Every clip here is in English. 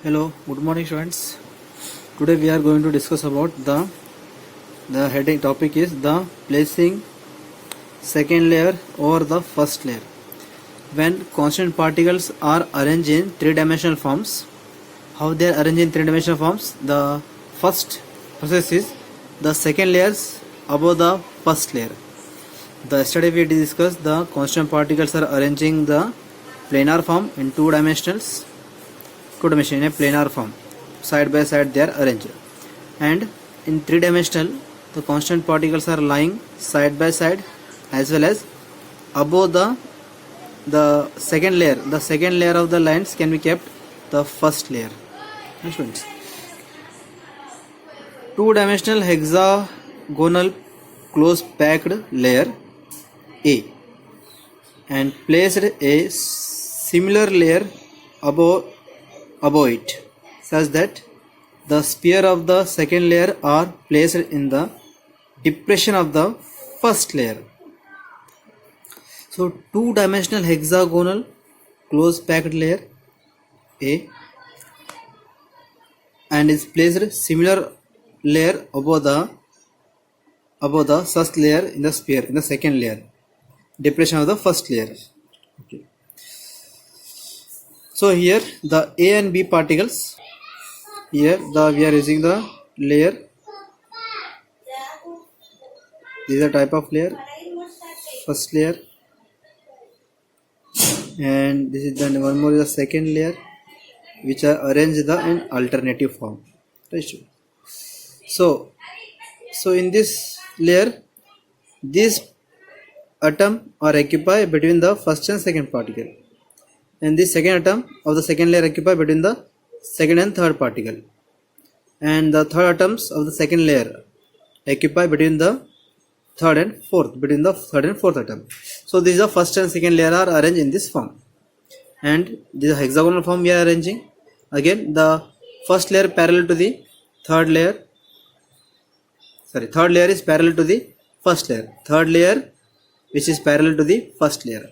Hello, good morning students. Today we are going to discuss about the heading topic is the placing second layer over the first layer. When constant particles are arranged in three-dimensional forms, how they are arranged in three-dimensional forms? The first process is the second layers above the first layer. Yesterday we discussed the constant particles are arranging the planar form in two dimensions in a planar form, side by side they are arranged, and in three dimensional the constant particles are lying side by side as well as above the second layer of the lines can be kept the first layer. Students, two dimensional hexagonal close packed layer A and placed a similar layer above it such that the sphere of the second layer are placed in the depression of the first layer. So two-dimensional hexagonal close packed layer A and is placed similar layer above the first layer in the sphere in the second layer, depression of the first layer. Okay. So here the A and B particles, here we are using the layer, this is a type of layer, first layer, and this is the one more is the second layer, which are arranged in alternative form. Right. So in this layer, these atom are occupied between the first and second particle, and this second atom of the second layer occupy between the second and third particle, and the third atoms of the second layer occupy between the third and fourth atom. So this is the first and second layer are arranged in this form, and this hexagonal form we are arranging. Again the first layer parallel to the third layer is parallel to the first layer, third layer which is parallel to the first layer.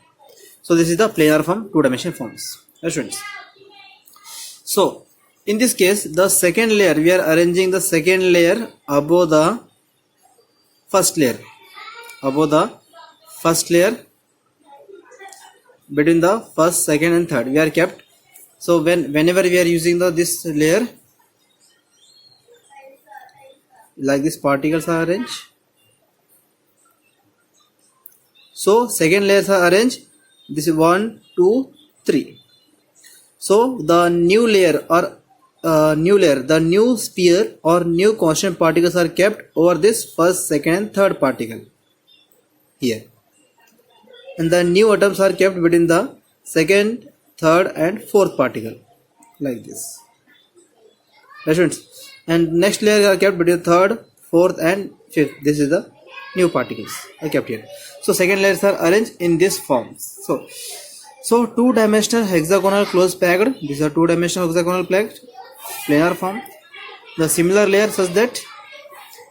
So this is the planar form, two-dimensional forms. Students, so in this case the second layer we are arranging the second layer above the first layer, between the first, second and third we are kept. So whenever we are using this layer, like these particles are arranged, so second layers are arranged, this is 1 2 3. So the new layer or the new sphere or new constant particles are kept over this first, second and third particle here, and the new atoms are kept between the second, third and fourth particle, like this. And next layer are kept between third, fourth and fifth. This is the new particles are kept here. So second layers are arranged in this form. So two-dimensional hexagonal close packed, these are two-dimensional hexagonal packed planar form. The similar layer such that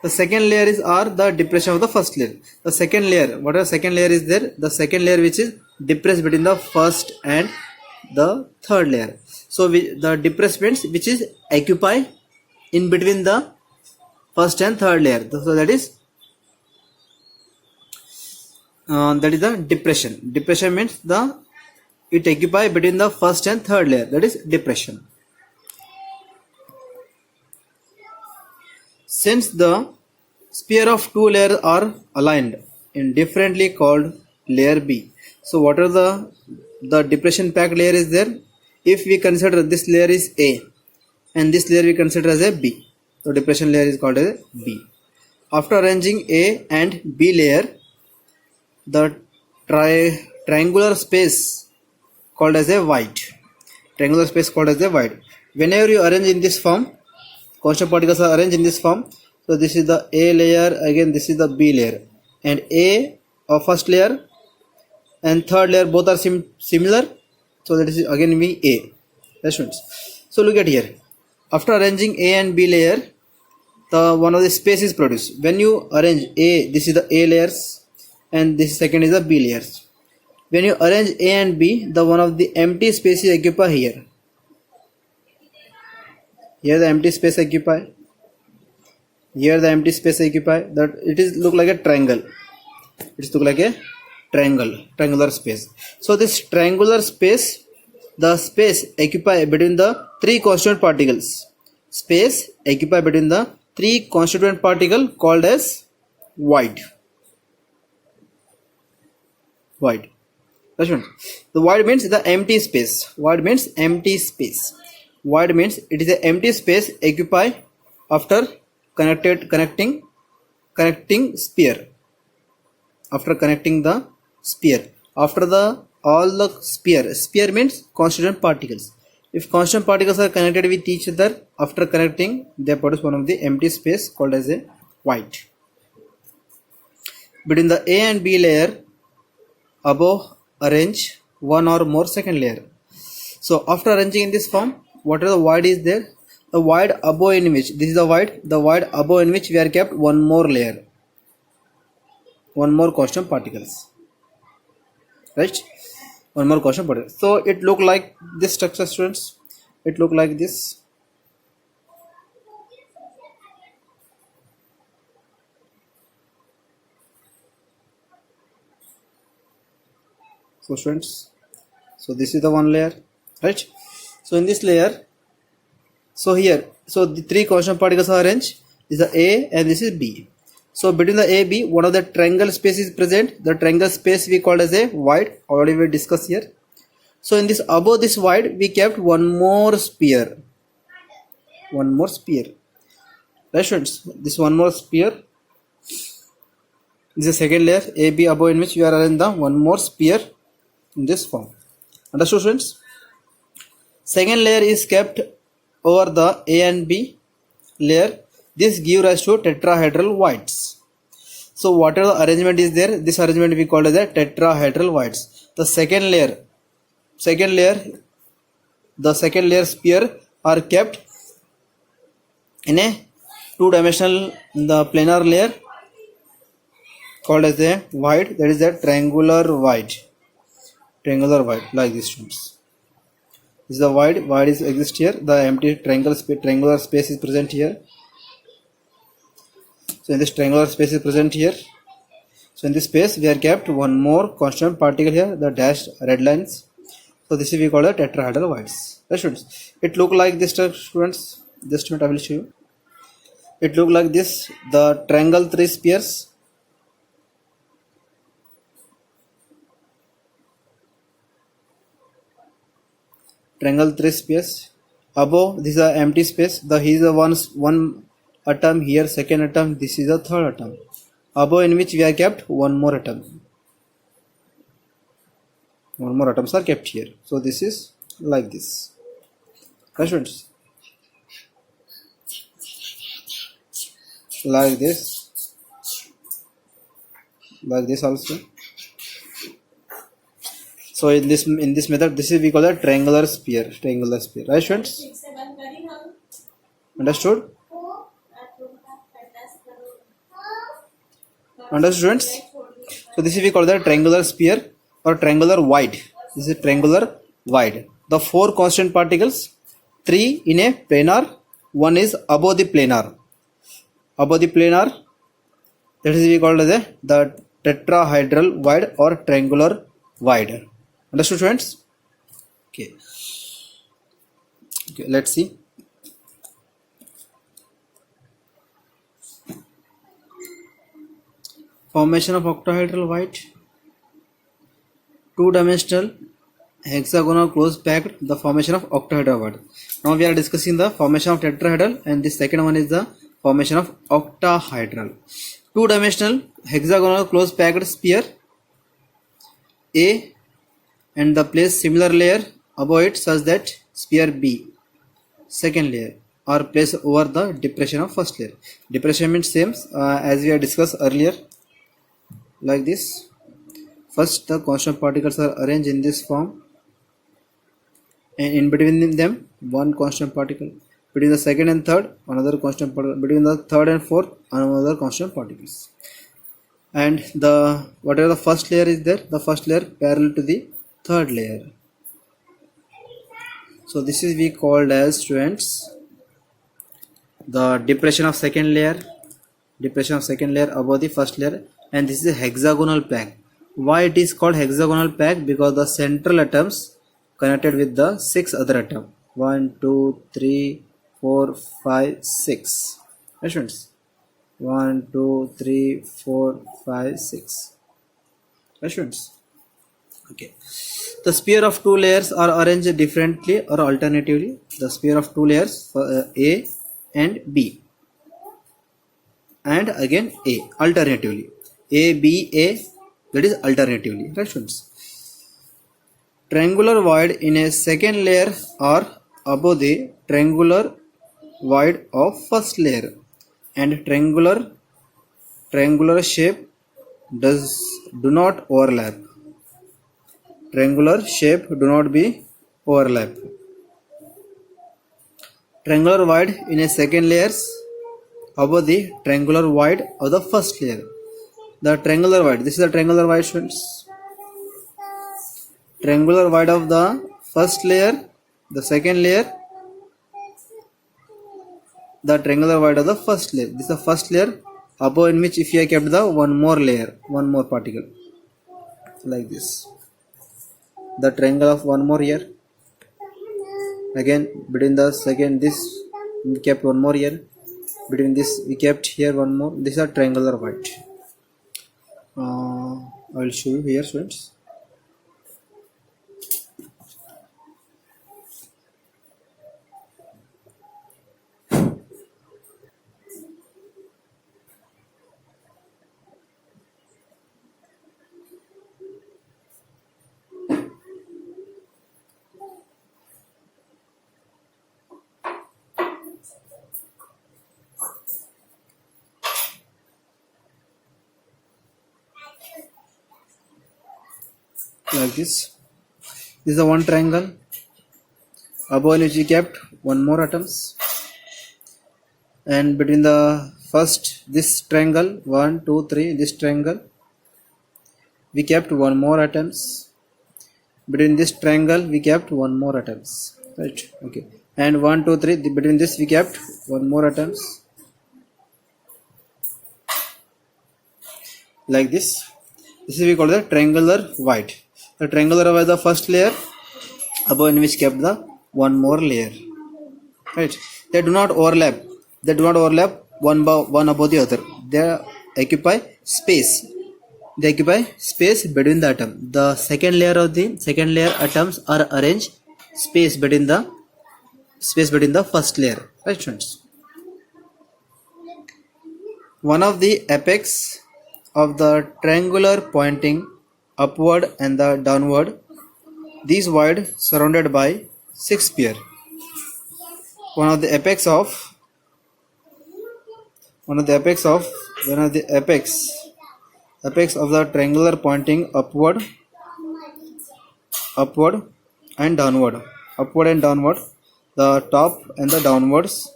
the second layer is the depression of the first layer. The second layer, whatever second layer is there, the second layer which is depressed between the first and the third layer. So the depressments which is occupy in between the first and third layer. So that is the depression. Depression means it occupy between the first and third layer. That is depression. Since the sphere of two layers are aligned in differently called layer B. So what are the depression packed layer is there? If we consider this layer is A and this layer we consider as a B, so depression layer is called as B. After arranging A and B layer, the triangular space called as a void. Whenever you arrange in this form, constant particles are arranged in this form. So this is the A layer, again this is the B layer, and A of first layer and third layer both are similar. So that is again be A. So look at here. After arranging A and B layer, the one of the space is produced. When you arrange A, this is the A layers and this second is the B layers. When you arrange A and B, the one of the empty space is occupied here. here the empty space occupy, here the empty space occupy, that it is look like a triangle, it's look like a triangular space. So this triangular space, the space occupy between the three constituent particles, space occupy between the three constituent particle called as void. That's right. The void means the empty space. Void means empty space. Void means it is an empty space occupied after connecting sphere. After connecting the sphere, after the all the sphere means constituent particles. If constituent particles are connected with each other, after connecting, they produce one of the empty space called as a void. Between the A and B layer above, arrange one or more second layer. So after arranging in this form, whatever the void is there, the void above in which, this is the void above in which we are kept one more layer, one more constant particles, right? One more constant particle. So it look like this structure, students. It look like this. So students, so this is the one layer, right? So in this layer, so here, so the three constant particles are arranged, this is the A and this is B. So between the A, B, one of the triangle space is present. The triangle space we called as a void, already we discussed here. So in this, above this void, we kept one more sphere. Right students, this one more sphere, this is the second layer, A, B above, in which we are arranged the one more sphere in this form. Understood students? Second layer is kept over the A and B layer. This gives rise to tetrahedral voids. So whatever the arrangement is there, this arrangement we call as a tetrahedral voids. The second layer, the second layer sphere are kept in a two-dimensional, the planar layer called as a void, that is a triangular void, like this students. This is the void is exist here, the empty triangular space is present here. So in this triangular space is present here. So in this space we are kept one more constant particle here, the dashed red lines. So this is we call the tetrahedral voids. Right students, it look like this students. Just a minute, I will show you. It look like this, the triangle three spheres. Triangle three spheres. Above, this is the empty space. Here is the one atom, here second atom, this is the third atom. Above, in which we are kept one more atom. One more atoms are kept here. So this is like this. Right students? Like this also. So in this method, this is we call a triangular sphere, right students? Understood? Students? So this is we call the triangular sphere or triangular void. This is triangular void. The four constant particles, three in a planar, one is above the planar. That is we call as the tetrahedral void or triangular void. Understood students? Okay, let's see. Formation of octahedral void. Two-dimensional hexagonal close packed, the formation of octahedral void. Now we are discussing the formation of tetrahedral, and the second one is the formation of octahedral. Two-dimensional hexagonal close packed sphere A and the place similar layer above it such that sphere B, second layer, are placed over the depression of first layer. Depression means same as we have discussed earlier, like this. First, the constant particles are arranged in this form, and in between them one constant particle. Between the second and third, another constant particle. Between the third and fourth, another constant particles. And the whatever the first layer is there, the first layer parallel to the third layer. So this is we called as students the depression of second layer above the first layer, and this is a hexagonal pack. Why it is called hexagonal pack? Because the central atoms connected with the 6 other atoms. 1 2 3 4 5 6. Right, students? 1 2 3 4 5 6. Right, students? Okay. The sphere of two layers are arranged differently or alternatively. The sphere of two layers A and B, and again A alternatively. A B A, that is alternatively. Right, students? Triangular void in a second layer are above the triangular void of first layer, and triangular shape do not overlap. Triangular shape do not be overlap. Triangular void in a second layers above the triangular void of the first layer. The triangular void, this is the triangular void, students. Triangular void of the first layer, the second layer, the triangular void of the first layer. This is the first layer above, in which if you have kept the one more layer, one more particle, like this. The triangle of one more here. Again between the second, this we kept one more here. Between this we kept here one more. This is a triangular void. I will show you here, students. Like this. This is the one triangle above which we kept one more atoms, and between the first this triangle 1 2 3, this triangle we kept one more atoms. Between this triangle we kept one more atoms. Right? Okay. And 1 2 3, between this we kept one more atoms. Like this. This is we call the triangular void. The triangular void the first layer above in which kept the one more layer. Right? They do not overlap. One above the other. They occupy space. Between the atom. The second layer atoms are arranged space between the first layer. Right, students? One of the apex of the triangular pointing upward and the downward, these void surrounded by 6 pair. One of the apex of the triangular pointing upward and downward, the top and the downwards,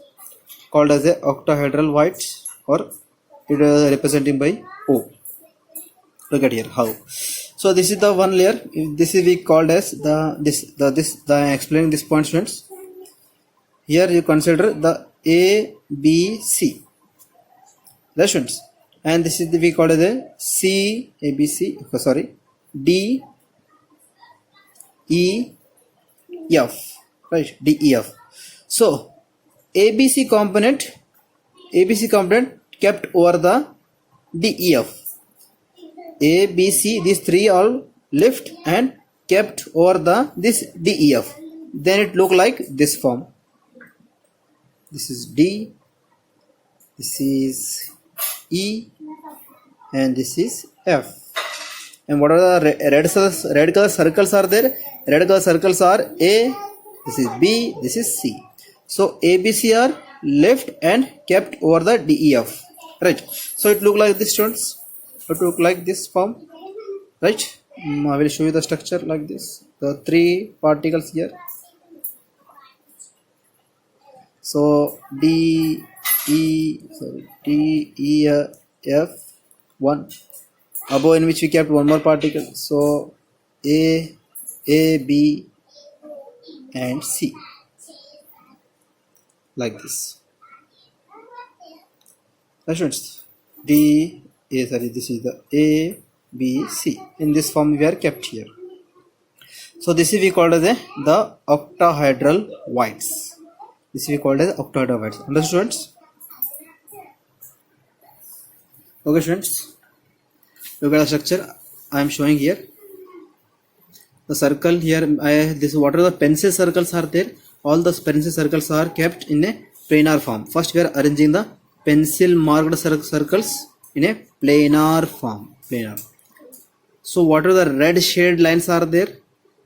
called as a octahedral void, or it is representing by O. Look at here how. So this is the one layer. This is we called as the explaining this point, students. Here you consider the A B C. Right, students? And this is we called as a C A B C. Sorry, D E F. Right, D E F. So ABC component kept over the DEF. A, B, C, these three all lift and kept over this DEF. Then it look like this form. This is D, this is E, and this is F. And what are the red color circles are there? Red color circles are A, this is B, this is C. So ABC are left and kept over the DEF. Right. So it look like this, students. It look like this form. Right. I will show you the structure like this. The three particles here. So D E F 1, above in which we kept one more particle. So A, B, and C, like this. Right, students? This is the A, B, C. In this form we are kept here. So this is we called as the octahedral whites. This we called as octahedral whites. Understood, students? Okay, students. Look at the structure I am showing here. The circle here, this what are the pencil circles are there. All the pencil circles are kept in a planar form. First we are arranging the pencil marked circles in a planar form. Planar. So what are the red shaded lines are there?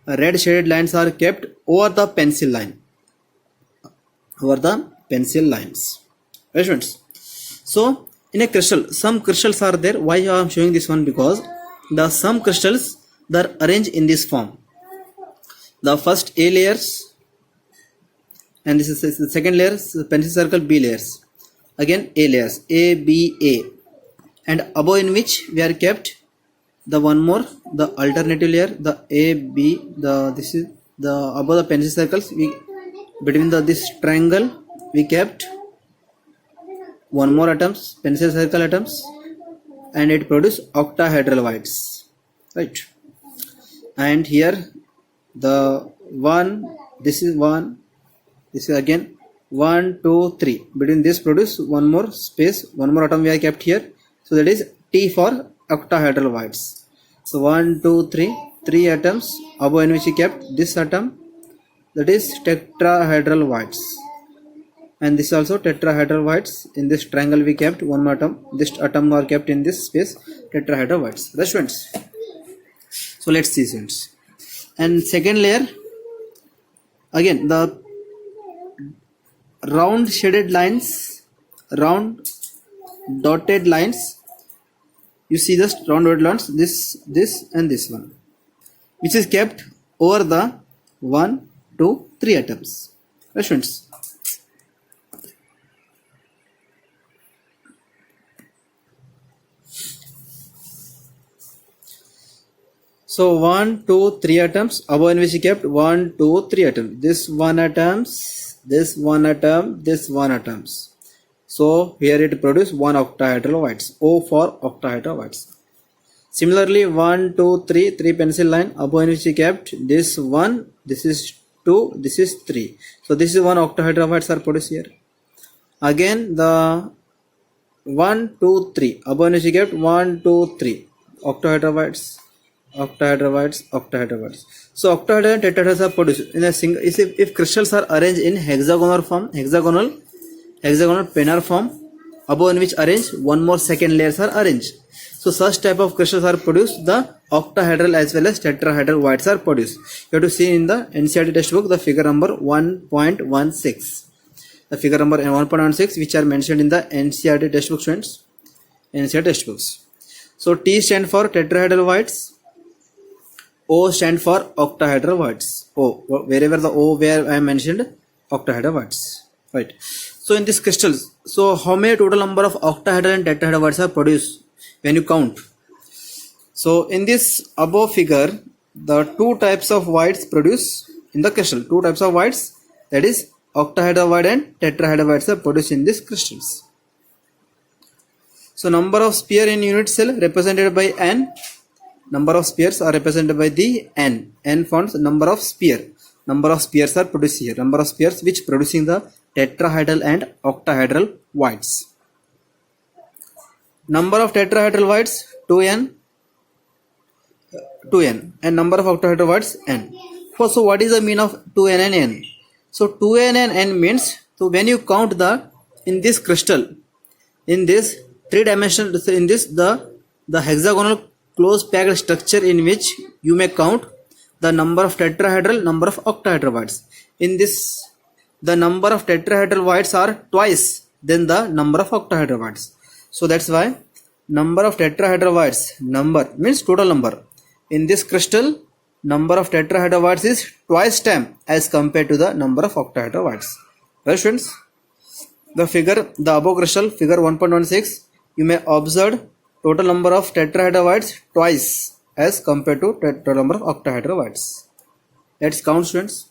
Red shaded lines are kept over the pencil line. Over the pencil lines. Right, friends? So in a crystal, some crystals are there. Why I am showing this one? Because the some crystals that are arranged in this form. The first A layers, and this is the second layer, pencil circle B layers. Again A layers, A, B, A, and above in which we are kept the one more, the alternative layer, the A, B, this is the above the pencil circles. We between this triangle we kept one more atoms, pencil circle atoms, and it produce octahedral whites, right? And here the one, this is one, this is again 1, 2, 3. Between this produce one more space, one more atom we have kept here. So that is T for octahedral whites. So 1, 2, 3, 3 atoms above in which we kept this atom, that is tetrahedral whites. And this also tetrahedral whites. In this triangle we kept one more atom. This atom are kept in this space, tetrahedral whites. Right, students? So let's see, students. And second layer, again the round shaded lines, round dotted lines. You see this round dotted lines, this and this one, which is kept over the 1, 2, 3 atoms. Right, students? So 1, 2, 3 atoms above in which we kept 1, 2, 3 atoms. This one atoms, this one atom, this one atoms. So here it produces one octahedral whites. O for octahedral whites. Similarly 1, 2, 3, 3 pencil line above in which we kept this one, this is 2, this is 3. So this is one octahedral whites are produced here. Again the 1, 2, 3 above in which we kept 1, 2, 3 octahedral whites. Octahedral whites, octahedral whites. So octahedral and tetrahedral are produced in a single. If crystals are arranged in hexagonal form, hexagonal planar form, above in which arranged one more second layers are arranged. So such type of crystals are produced. The octahedral as well as tetrahedral whites are produced. You have to see in the NCERT textbook the figure number 1.16. The figure number 1.16 which are mentioned in the NCERT textbook, students. NCERT textbooks. So T stand for tetrahedral whites. O stand for octahedral whites. O, wherever the O where I mentioned octahedral whites, right? So in this crystals, so how many total number of octahedral and tetrahedral whites are produced when you count? So in this above figure, the two types of whites produced in the crystal. Two types of whites, that is octahedral white and tetrahedral whites are produced in these crystals. So number of sphere in unit cell represented by N. Number of spheres are represented by the N. N forms number of sphere. Number of spheres are produced here. Number of spheres which producing the tetrahedral and octahedral whites. Number of tetrahedral whites 2n, and number of octahedral whites n. So what is the mean of 2n and n? So 2n and n means, so when you count the in this crystal, in this three-dimensional, in this the hexagonal close packed structure in which you may count the number of tetrahedral, number of octahedral whites. In this, the number of tetrahedral whites are twice than the number of octahedral whites. So that's why number of tetrahedral whites, number means total number. In this crystal, number of tetrahedral whites is twice time as compared to the number of octahedral whites. Right, students? The figure, the above crystal, figure 1.16, you may observe total number of tetrahedral whites twice as compared to total number of octahedral whites. Let's count, students.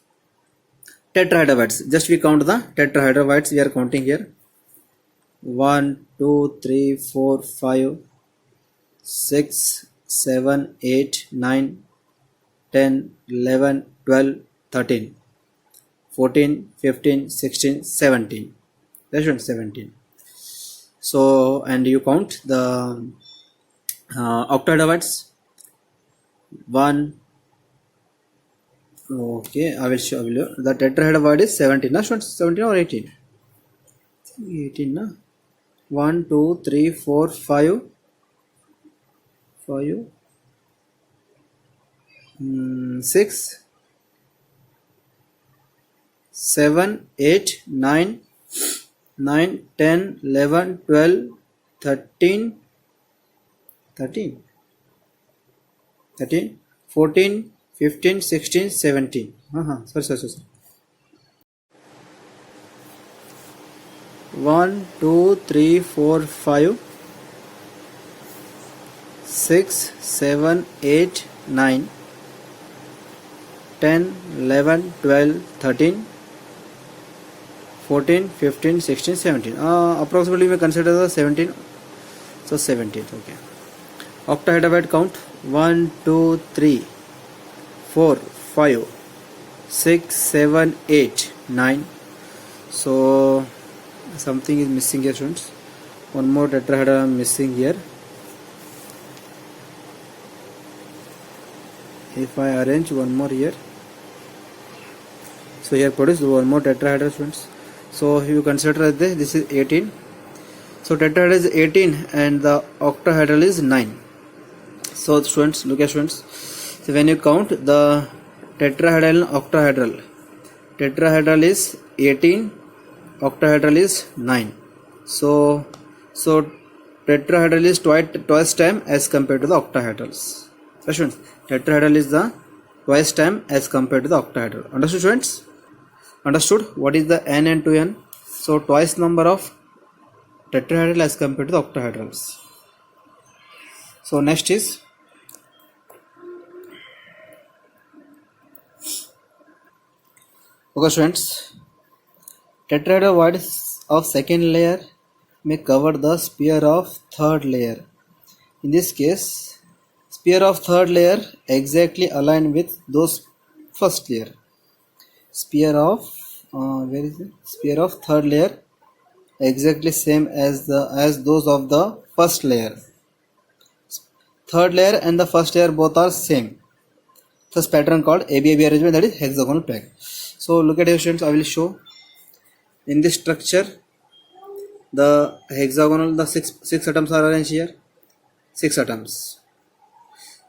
Tetrahedral whites. Just we count the tetrahedral whites. We are counting here. 1, 2, 3, 4, 5, 6, 7, 8, 9, 10, 11, 12, 13, 14, 15, 16, 17. That's right, 17. So, and you count the octahedroids. 1. Okay, I will show you. The tetrahedroid is 17. Now, 17 or 18? 18. Na? 1, 2, 3, 4, 5, 6, 7, 8, 9, 10, 11, 12, 13, 14, 15, 16, 17. Sorry. 1, 2, 3, 4, 5, 6, 7, 8, 9, 10, 11, 12, 13, 14, 15, 16, 17. Approximately we consider the 17. So 17. Okay. Octahedroid count 1, 2, 3, 4, 5, 6, 7, 8, 9. So something is missing here, students. One more tetrahedron I am missing here. If I arrange one more here, so here produce one more tetrahedron, students. So if you consider this is 18. So tetrahedron is 18 and the octahedral is 9. So students, look at students. So when you count the tetrahedral and octahedral, tetrahedral is 18, octahedral is 9. So tetrahedral is twice time as compared to the octahedrals. So students, tetrahedral is the twice time as compared to the octahedral. Understood, students? Understood what is the n and 2n? So twice number of tetrahedral as compared to the octahedrals. So next is okay, students. Tetrahedroids of second layer may cover the sphere of third layer. In this case, sphere of third layer exactly aligned with those first layer. Sphere of where is it? Sphere of third layer exactly same as those of the first layer. Third layer and the first layer both are same. This pattern called ABAB arrangement, that is hexagonal peg. So look at here, students. I will show. In this structure, the hexagonal, the six atoms are arranged here. 6 atoms.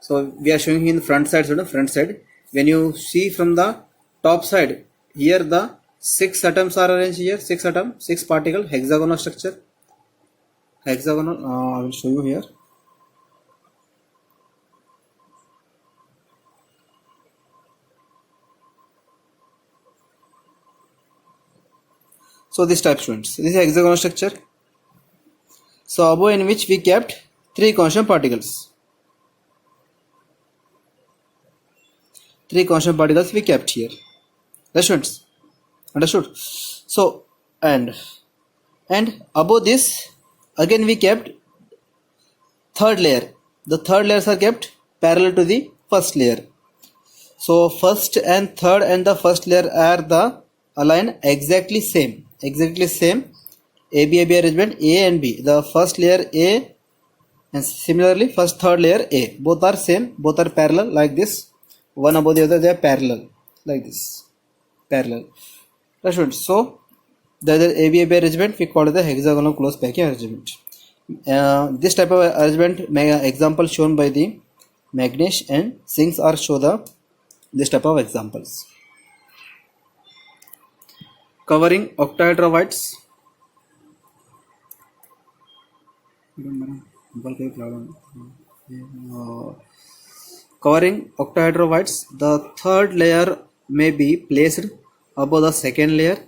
So we are showing in the front side. So the front side, when you see from the top side, here the 6 atoms are arranged here. 6 atom, 6 particle, hexagonal structure. Hexagonal. I will show you here. So this type, students. This is hexagonal structure. So above, in which we kept 3 constant particles. 3 constant particles we kept here. That's students. Understood? So and above this again we kept third layer. The third layers are kept parallel to the first layer. So first and third and the first layer are the aligned exactly same. ABAB arrangement A and B. The first layer A and similarly first third layer A. Both are same. Both are parallel like this. One above the other, they are parallel like this. Parallel. So the ABAB arrangement we call it the hexagonal close packing arrangement. This type of arrangement example shown by the Magnesh and Singhs are show this type of examples. Covering octahedroids. Covering octahedroids, the third layer may be placed above the second layer.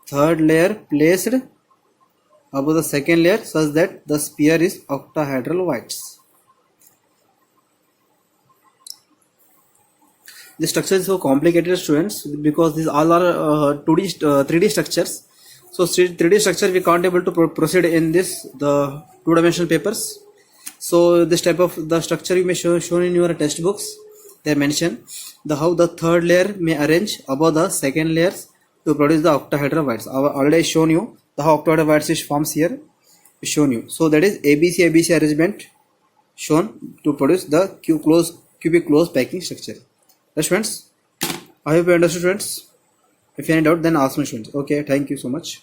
Third layer placed above the second layer such that the sphere is octahedroids. The structure is so complicated, students, because these all are 3D structures. So 3D structure we can't able to proceed in this the two-dimensional papers. So this type of the structure you may shown in your textbooks. They mention the how the third layer may arrange above the second layers to produce the octahedral whites. I already shown you the how octahedral whites is forms here. Shown you. So that is ABC arrangement shown to produce the cubic closed packing structure. Yes, friends. I hope you understood, friends. If you have any doubt, then ask me, friends. Okay, thank you so much.